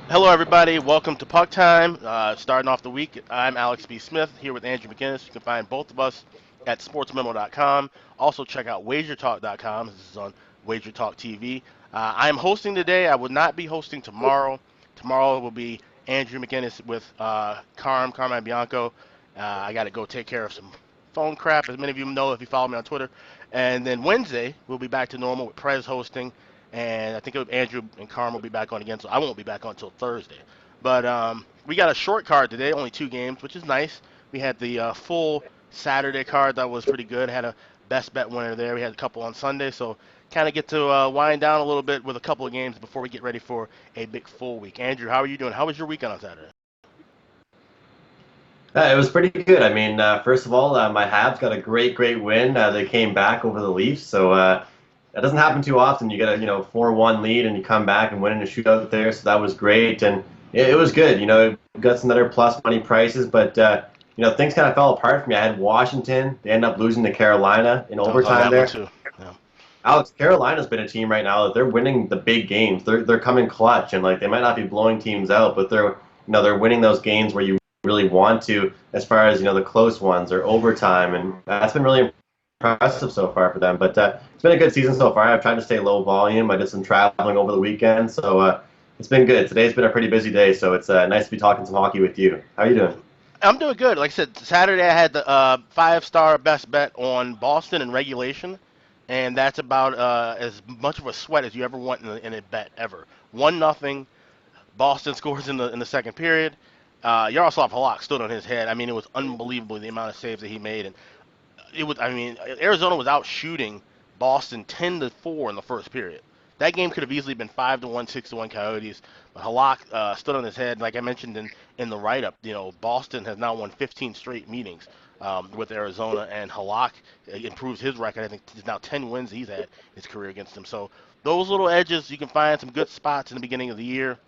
Hello, everybody. Welcome to Puck Time. Starting off the week, I'm Alex B. Smith here with Andrew McInnis. You can find both of us at sportsmemo.com. Also, check out WagerTalk.com. This is on WagerTalk TV. I'm hosting today. I will not be hosting tomorrow. Tomorrow will be Andrew McInnis with Carmine Bianco. I got to go take care of some phone crap, as many of you know if you follow me on Twitter. And then Wednesday, we'll be back to normal with Prez hosting and I think Andrew and Carm will be back on again, so I won't be back on until Thursday. But we got a short card today, only 2 games, which is nice. We had the full Saturday card that was pretty good. Had a best bet winner there. We had a couple on Sunday, so kind of get to wind down a little bit with a couple of games before we get ready for a big full week. Andrew, how are you doing? How was your weekend on Saturday? It was pretty good. I mean, first of all, my Habs got a great win. They came back over the Leafs, so that doesn't happen too often. You get a 4-1 lead and you come back and win in a shootout there. So that was great, and it was good. Got some other plus money prices, but things kind of fell apart for me. I had Washington. They ended up losing to Carolina in I was on overtime that one there. too. Yeah. Alex, Carolina's been a team right now that they're winning the big games. They're coming clutch, and like they might not be blowing teams out, but they're winning those games where you really want to, as far as the close ones or overtime, and that's been really impressive so far for them. But it's been a good season so far. I've tried to stay low volume. I did some traveling over the weekend, so it's been good. Today's been a pretty busy day, so it's nice to be talking some hockey with you. How are you doing? I'm doing good. Like I said, Saturday I had the five-star best bet on Boston in regulation, and that's about as much of a sweat as you ever want in a bet ever. 1-0. Boston scores in the second period. Yaroslav Halak stood on his head. I mean, it was unbelievable the amount of saves that he made, and it was. I mean, Arizona was out shooting Boston 10-4 in the first period. That game could have easily been 5-1, 6-1 Coyotes, but Halak stood on his head. Like I mentioned in the write-up, Boston has now won 15 straight meetings with Arizona, and Halak improves his record. I think it's now 10 wins he's had his career against them. So those little edges, you can find some good spots in the beginning of the year.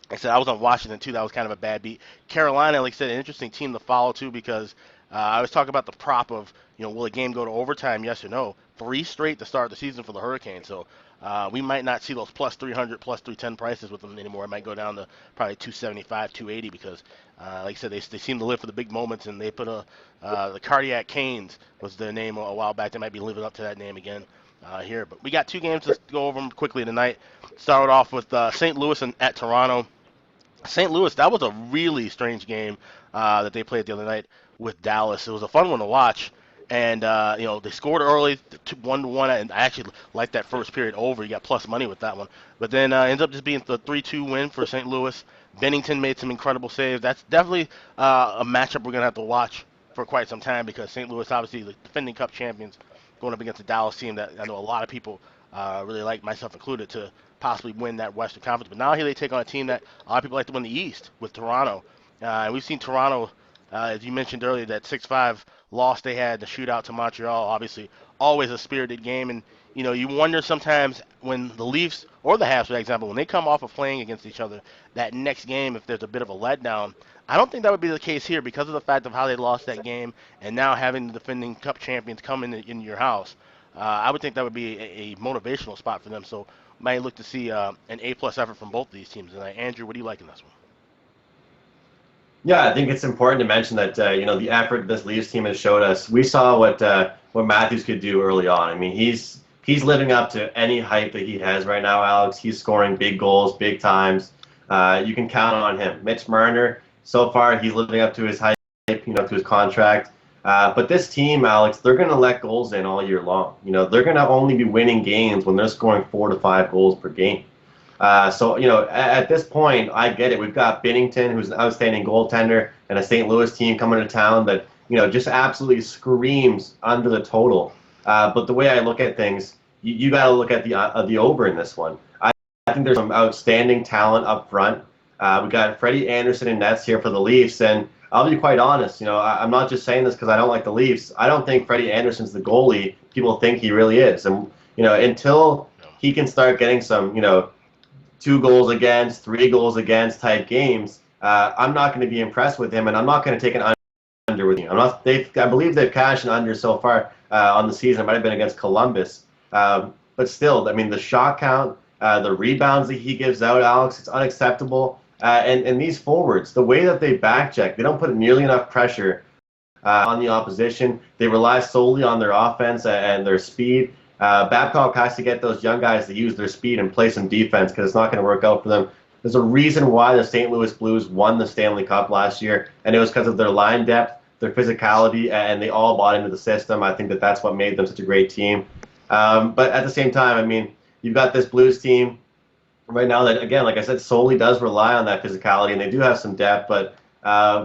Like I said, I was on Washington too. That was kind of a bad beat. Carolina, like I said, an interesting team to follow too because I was talking about the prop of will a game go to overtime? Yes or no? Three straight to start the season for the Hurricanes. So we might not see those plus 300, plus 310 prices with them anymore. It might go down to probably 275, 280 because, like I said, they seem to live for the big moments and they put the Cardiac Canes was their name a while back. They might be living up to that name again. Here, but we got 2 games to go over them quickly tonight. Started off with St. Louis and at Toronto. St. Louis, that was a really strange game that they played the other night with Dallas. It was a fun one to watch, and they scored early, 1-1, and I actually liked that first period over. You got plus money with that one, but then ends up just being the 3-2 win for St. Louis. Bennington made some incredible saves. That's definitely a matchup we're gonna have to watch for quite some time because St. Louis, obviously the defending Cup champions, going up against the Dallas team that I know a lot of people really like, myself included, to possibly win that Western Conference. But now here they take on a team that a lot of people like to win the East with Toronto. And we've seen Toronto, as you mentioned earlier, that 6-5 loss they had, the shootout to Montreal, obviously always a spirited game. And, you wonder sometimes when the Leafs or the Habs, for example, when they come off of playing against each other, that next game, if there's a bit of a letdown, I don't think that would be the case here because of the fact of how they lost that game and now having the defending Cup champions come in your house. I would think that would be a motivational spot for them. So might look to see an A-plus effort from both of these teams tonight. Andrew, what do you like in this one? Yeah, I think it's important to mention that the effort this Leafs team has showed us. We saw what Matthews could do early on. I mean, he's living up to any hype that he has right now, Alex. He's scoring big goals, big times. You can count on him. Mitch Marner, so far, he's living up to his hype, to his contract. But this team, Alex, they're going to let goals in all year long. They're going to only be winning games when they're scoring 4 to 5 goals per game. At this point, I get it. We've got Binnington, who's an outstanding goaltender, and a St. Louis team coming to town that, just absolutely screams under the total. But the way I look at things, you got to look at the over in this one. I think there's some outstanding talent up front. We got Freddie Anderson and Nets here for the Leafs, and I'll be quite honest. I'm not just saying this because I don't like the Leafs. I don't think Freddie Anderson's the goalie people think he really is, and until he can start getting some, 2 goals against, 3 goals against type games, I'm not going to be impressed with him, and I'm not going to take an under with him. I'm not. I believe they've cashed an under so far on the season. It might have been against Columbus, but still, I mean, the shot count, the rebounds that he gives out, Alex, it's unacceptable. And these forwards, the way that they back check, they don't put nearly enough pressure on the opposition. They rely solely on their offense and their speed. Babcock has to get those young guys to use their speed and play some defense because it's not going to work out for them. There's a reason why the St. Louis Blues won the Stanley Cup last year, and it was because of their line depth, their physicality, and they all bought into the system. I think that that's what made them such a great team. But at the same time, I mean, you've got this Blues team right now that, again, like I said, solely does rely on that physicality, and they do have some depth. But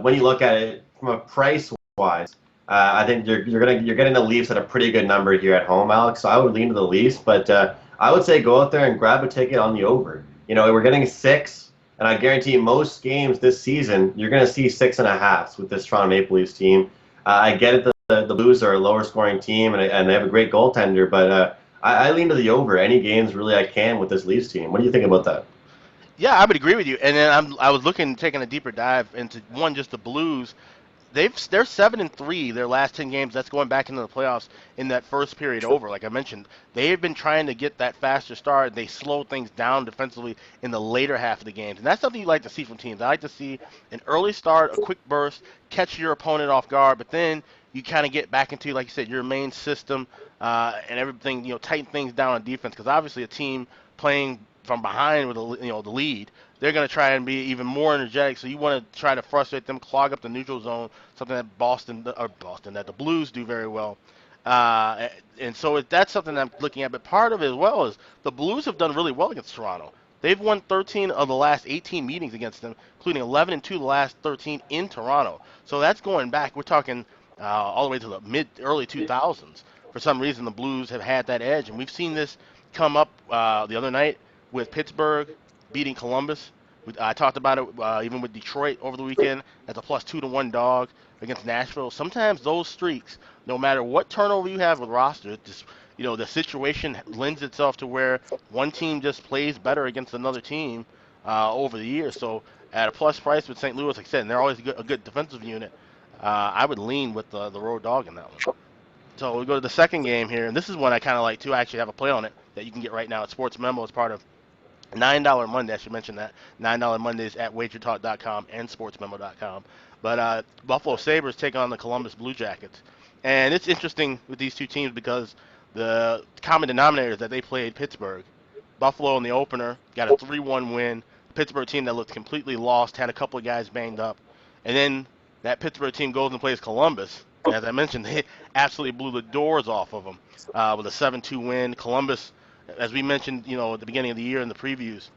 when you look at it from a price wise, I think you're getting the Leafs at a pretty good number here at home, Alex. So I would lean to the Leafs, but I would say go out there and grab a ticket on the over. We're getting 6, and I guarantee most games this season you're going to see 6.5s with this Toronto Maple Leafs team. I get it. The Blues are a lower scoring team, and they have a great goaltender, but I lean to the over any games really I can with this Leafs team. What do you think about that? Yeah, I would agree with you. And then I was looking, taking a deeper dive into one, just the Blues. They're 7-3 their last 10 games. That's going back into the playoffs in that first period over. Like I mentioned, they have been trying to get that faster start. They slow things down defensively in the later half of the games, and that's something you like to see from teams. I like to see an early start, a quick burst, catch your opponent off guard, but then you kind of get back into, like you said, your main system and everything. Tighten things down on defense because obviously a team playing from behind with the lead, they're going to try and be even more energetic. So you want to try to frustrate them, clog up the neutral zone, something that that the Blues do very well. And so that's something I'm looking at. But part of it as well is the Blues have done really well against Toronto. They've won 13 of the last 18 meetings against them, including 11 and 2 the last 13 in Toronto. So that's going back. We're talking all the way to the early 2000s. For some reason, the Blues have had that edge, and we've seen this come up the other night with Pittsburgh beating Columbus. I talked about it even with Detroit over the weekend as a plus 2-1 dog against Nashville. Sometimes those streaks, no matter what turnover you have with roster, just the situation lends itself to where one team just plays better against another team over the years. So at a plus price with St. Louis, like I said, and they're always a good defensive unit, I would lean with the road dog in that one. So we go to the second game here, and this is one I kind of like too. I actually have a play on it that you can get right now at Sports Memo as part of $9 Monday. I should mention that $9 Mondays at WagerTalk.com and SportsMemo.com. But Buffalo Sabres take on the Columbus Blue Jackets, and it's interesting with these two teams because the common denominator is that they played Pittsburgh. Buffalo in the opener got a 3-1 win. Pittsburgh team that looked completely lost, had a couple of guys banged up, and then that Pittsburgh team goes and plays Columbus. And as I mentioned, they absolutely blew the doors off of them with a 7-2 win. Columbus, as we mentioned, at the beginning of the year in the previews,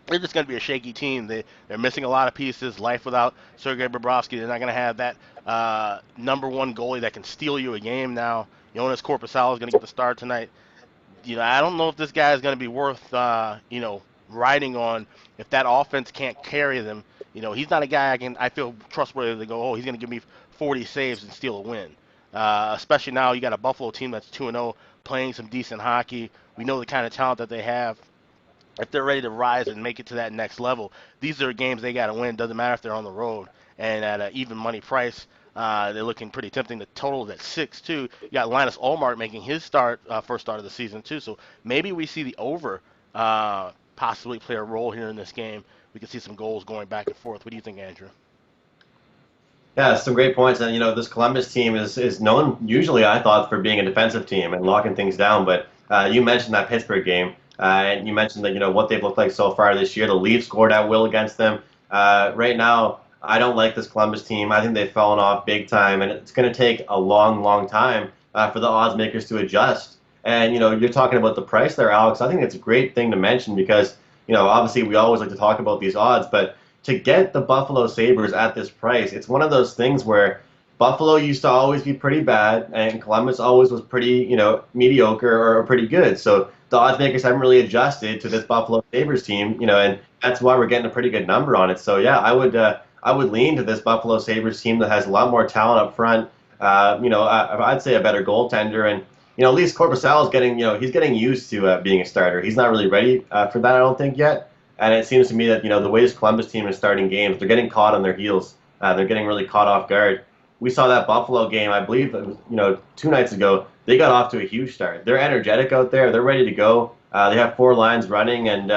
they're just going to be a shaky team. They're missing a lot of pieces. Life without Sergei Bobrovsky. They're not going to have that number one goalie that can steal you a game now. Jonas Korpisalo is going to get the start tonight. I don't know if this guy is going to be worth, riding on if that offense can't carry them. He's not a guy I feel trustworthy to go, oh, he's going to give me 40 saves and steal a win. Especially now you got a Buffalo team that's 2-0, playing some decent hockey. We know the kind of talent that they have. If they're ready to rise and make it to that next level, these are games they got to win. Doesn't matter if they're on the road. And at an even money price, they're looking pretty tempting. The total is at 6-2. You got Linus Ullmark making his first start of the season too. So maybe we see the over possibly play a role here in this game. We can see some goals going back and forth. What do you think, Andrew? Yeah, some great points. And this Columbus team is known usually, I thought, for being a defensive team and locking things down. But you mentioned that Pittsburgh game, and you mentioned that what they've looked like so far this year. The Leafs scored at will against them. Right now, I don't like this Columbus team. I think they've fallen off big time, and it's going to take a long, long time for the odds makers to adjust. And you're talking about the price there, Alex. I think it's a great thing to mention because obviously we always like to talk about these odds, but to get the Buffalo Sabres at this price, it's one of those things where Buffalo used to always be pretty bad, and Columbus always was pretty, mediocre or pretty good. So the odds makers haven't really adjusted to this Buffalo Sabres team, and that's why we're getting a pretty good number on it. So yeah, I would lean to this Buffalo Sabres team that has a lot more talent up front. I'd say a better goaltender, and at least Korpisalo is getting, he's getting used to being a starter. He's not really ready for that, I don't think yet. And it seems to me that the way this Columbus team is starting games, they're getting caught on their heels. They're getting really caught off guard. We saw that Buffalo game, I believe, it was, 2 nights ago. They got off to a huge start. They're energetic out there. They're ready to go. They have 4 lines running, and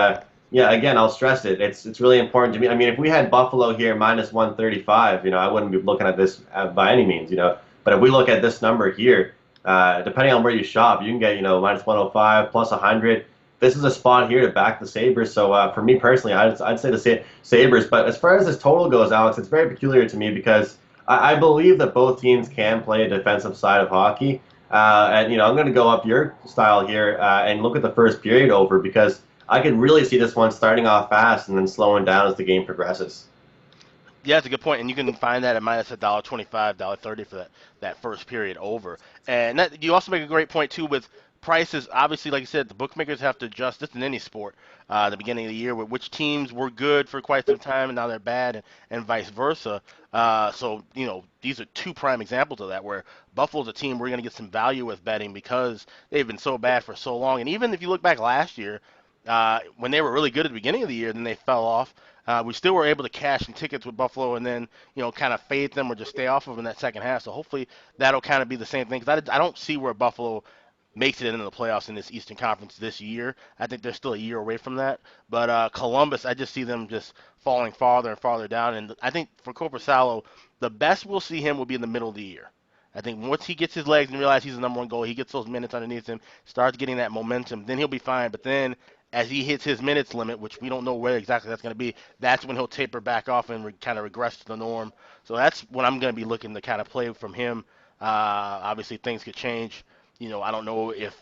Yeah, again, I'll stress it. It's really important to me. I mean, if we had Buffalo here minus 135, I wouldn't be looking at this by any means. But if we look at this number here, depending on where you shop, you can get, minus 105 plus 100. This is a spot here to back the Sabres. So for me personally, I'd say the Sabres. But as far as this total goes, Alex, it's very peculiar to me because I believe that both teams can play a defensive side of hockey. And I'm going to go up your style here and look at the first period over because I could really see this one starting off fast and then slowing down as the game progresses. Yeah, it's a good point, and you can find that at minus $1.25, $1.30 for that first period over. And you also make a great point too with prices. Obviously, like you said, the bookmakers have to adjust. This in any sport. The beginning of the year, with which teams were good for quite some time and now they're bad, and vice versa. So these are two prime examples of that. Where Buffalo's a team we're going to get some value with betting because they've been so bad for so long. And even if you look back last year, when they were really good at the beginning of the year, then they fell off. We still were able to cash in tickets with Buffalo and then, kind of fade them or just stay off of them in that second half. So hopefully that'll kind of be the same thing. Because I don't see where Buffalo makes it into the playoffs in this Eastern Conference this year. I think they're still a year away from that. But Columbus, I just see them just falling farther and farther down. And I think for Corpusalo, the best we'll see him will be in the middle of the year. I think once he gets his legs and realizes he's the number one goal, he gets those minutes underneath him, starts getting that momentum, then he'll be fine. But then as he hits his minutes limit, which we don't know where exactly that's going to be, that's when he'll taper back off and kind of regress to the norm. So that's what I'm going to be looking to kind of play from him. Obviously, things could change. I don't know if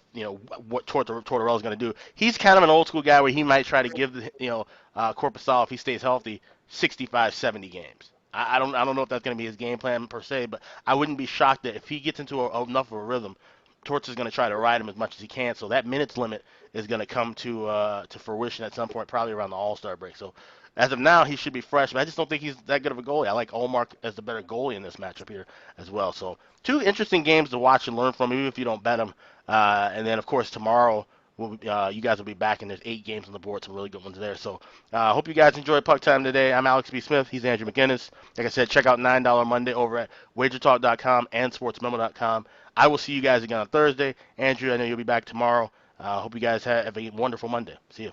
what Tortorella is going to do. He's kind of an old school guy where he might try to give Corpusal, if he stays healthy, 65, 70 games. I don't know if that's going to be his game plan per se, but I wouldn't be shocked that if he gets into enough of a rhythm, Torts is going to try to ride him as much as he can. So that minutes limit is going to come to fruition at some point, probably around the All Star break. So as of now, he should be fresh, but I just don't think he's that good of a goalie. I like Olmark as the better goalie in this matchup here as well. So two interesting games to watch and learn from, even if you don't bet them. And then of course tomorrow. You guys will be back, and there's 8 games on the board, some really good ones there. So I hope you guys enjoyed Puck Time today. I'm Alex B. Smith. He's Andrew McInnis. Like I said, check out $9 Monday over at WagerTalk.com and SportsMemo.com. I will see you guys again on Thursday. Andrew, I know you'll be back tomorrow. Hope you guys have a wonderful Monday. See you.